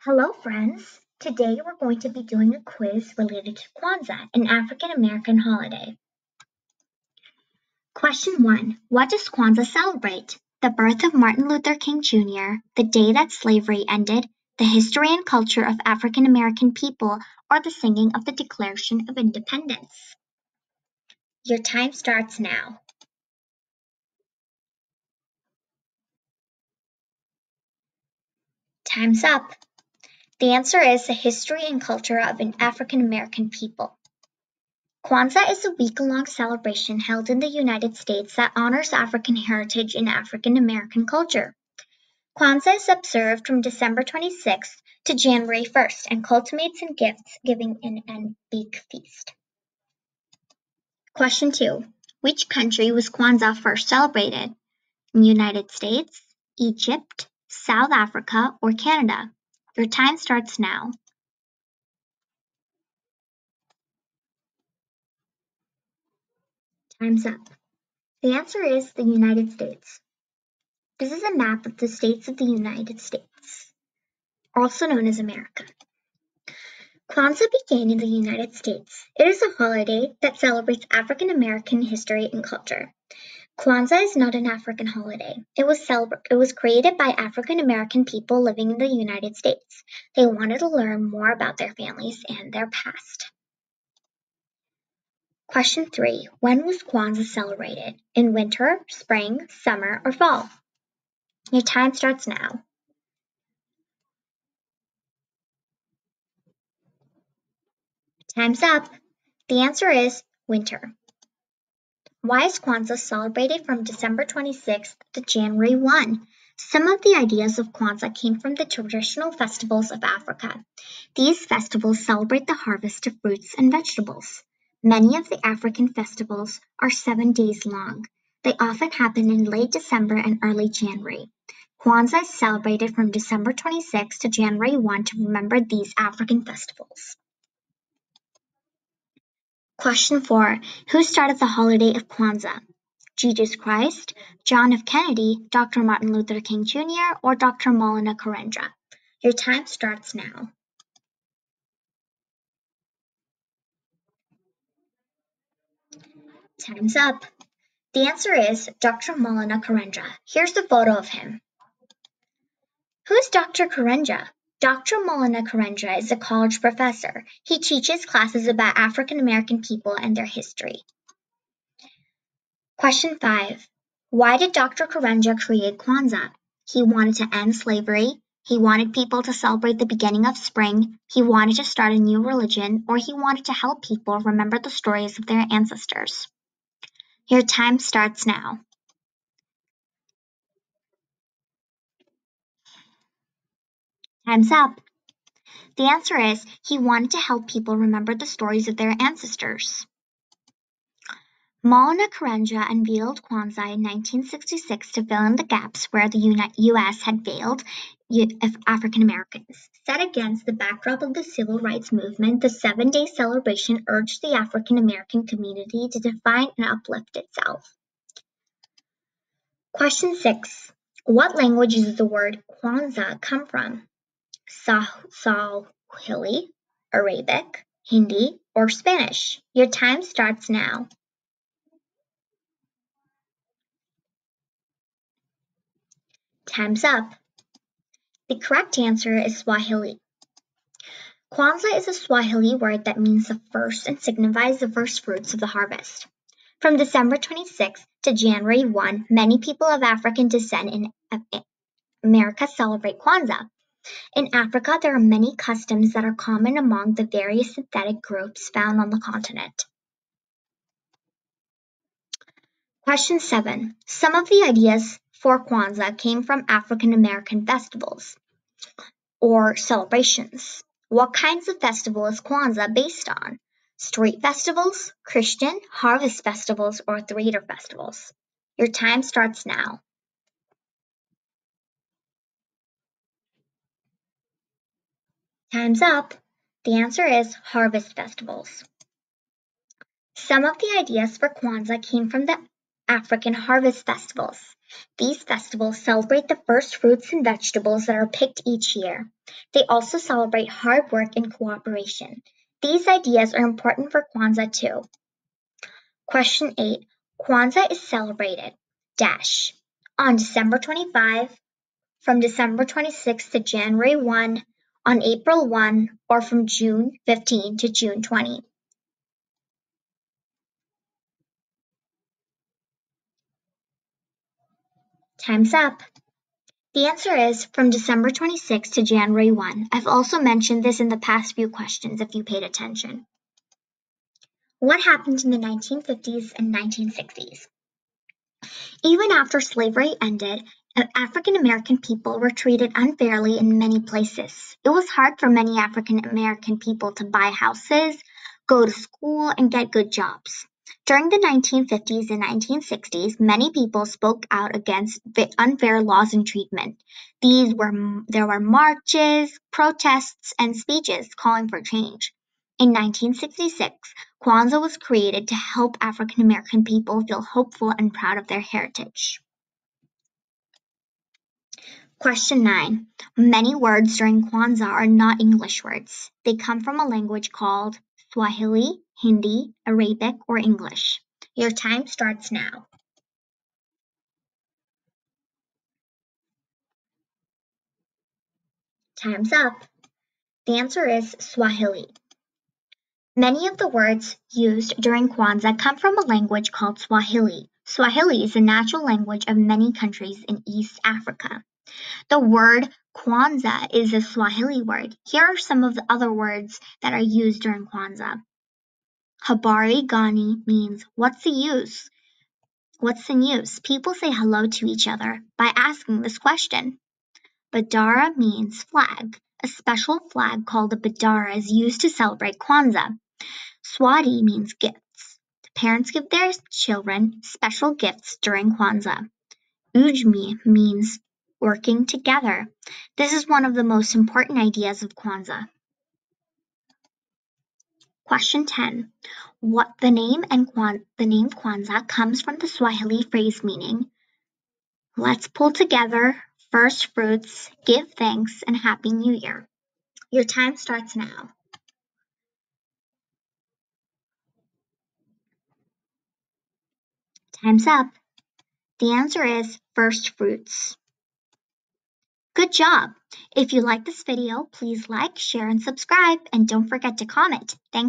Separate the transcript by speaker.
Speaker 1: Hello, friends! Today we're going to be doing a quiz related to Kwanzaa, an African American holiday. Question 1. What does Kwanzaa celebrate? The birth of Martin Luther King Jr., the day that slavery ended, the history and culture of African American people, or the singing of the Declaration of Independence? Your time starts now. Time's up. The answer is the history and culture of an African American people. Kwanzaa is a week-long celebration held in the United States that honors African heritage and African American culture. Kwanzaa is observed from December 26th to January 1st and culminates in gift-giving and big feast. Question 2. Which country was Kwanzaa first celebrated? United States, Egypt, South Africa, or Canada? Your time starts now. Time's up. The answer is the United States. This is a map of the states of the United States, also known as America. Kwanzaa began in the United States. It is a holiday that celebrates African American history and culture. Kwanzaa is not an African holiday. It was created by African American people living in the United States. They wanted to learn more about their families and their past. Question 3. When was Kwanzaa celebrated? In winter, spring, summer, or fall? Your time starts now. Time's up. The answer is winter. Why is Kwanzaa celebrated from December 26th to January 1? Some of the ideas of Kwanzaa came from the traditional festivals of Africa. These festivals celebrate the harvest of fruits and vegetables. Many of the African festivals are 7 days long. They often happen in late December and early January. Kwanzaa is celebrated from December 26th to January 1 to remember these African festivals. Question 4. Who started the Holiday of Kwanzaa? Jesus Christ, John F. Kennedy, Dr. Martin Luther King Jr., or Dr. Maulana Karenga? Your time starts now. Time's up. The answer is Dr. Maulana Karenga. Here's a photo of him. Who's Dr. Karenga? Dr. Maulana Karenga is a college professor. He teaches classes about African American people and their history. Question 5. Why did Dr. Karenga create Kwanzaa? He wanted to end slavery, he wanted people to celebrate the beginning of spring, he wanted to start a new religion, or he wanted to help people remember the stories of their ancestors. Your time starts now. Time's up. The answer is he wanted to help people remember the stories of their ancestors. Maulana Karenga unveiled Kwanzaa in 1966 to fill in the gaps where the U.S. had failed African Americans. Set against the backdrop of the civil rights movement, the 7-day celebration urged the African American community to define and uplift itself. Question 6. What languages does the word Kwanzaa come from? Swahili, Arabic, Hindi, or Spanish? Your time starts now. Time's up. The correct answer is Swahili. Kwanzaa is a Swahili word that means the first and signifies the first fruits of the harvest. From December 26th to January 1, many people of African descent in America celebrate Kwanzaa. In Africa, there are many customs that are common among the various ethnic groups found on the continent. Question 7. Some of the ideas for Kwanzaa came from African American festivals or celebrations. What kinds of festival is Kwanzaa based on? Street festivals, Christian, harvest festivals, or theater festivals? Your time starts now. Time's up. The answer is harvest festivals. Some of the ideas for Kwanzaa came from the African harvest festivals. These festivals celebrate the first fruits and vegetables that are picked each year. They also celebrate hard work and cooperation. These ideas are important for Kwanzaa too. Question 8. Kwanzaa is celebrated dash on December 25, from December 26 to January 1, on April 1, or from June 15 to June 20. Time's up. The answer is from December 26 to January 1. I've also mentioned this in the past few questions if you paid attention. What happened in the 1950s and 1960s? Even after slavery ended, African American people were treated unfairly in many places. It was hard for many African American people to buy houses, go to school, and get good jobs. During the 1950s and 1960s, many people spoke out against the unfair laws and treatment. There were marches, protests, and speeches calling for change. In 1966, Kwanzaa was created to help African American people feel hopeful and proud of their heritage. Question 9. Many words during Kwanzaa are not English words. They come from a language called Swahili, Hindi, Arabic, or English. Your time starts now. Time's up. The answer is Swahili. Many of the words used during Kwanzaa come from a language called Swahili. Swahili is a natural language of many countries in East Africa. The word Kwanzaa is a Swahili word. Here are some of the other words that are used during Kwanzaa. Habari gani means what's the use? What's the news? People say hello to each other by asking this question. Badara means flag. A special flag called a badara is used to celebrate Kwanzaa. Swati means gifts. Parents give their children special gifts during Kwanzaa. Ujmi means working together. This is one of the most important ideas of Kwanzaa. Question 10. The name Kwanzaa comes from the Swahili phrase meaning, let's pull together, first fruits, give thanks, and Happy New Year. Your time starts now. Time's up. The answer is first fruits. Good job! If you like this video, please like, share, and subscribe, and don't forget to comment. Thanks.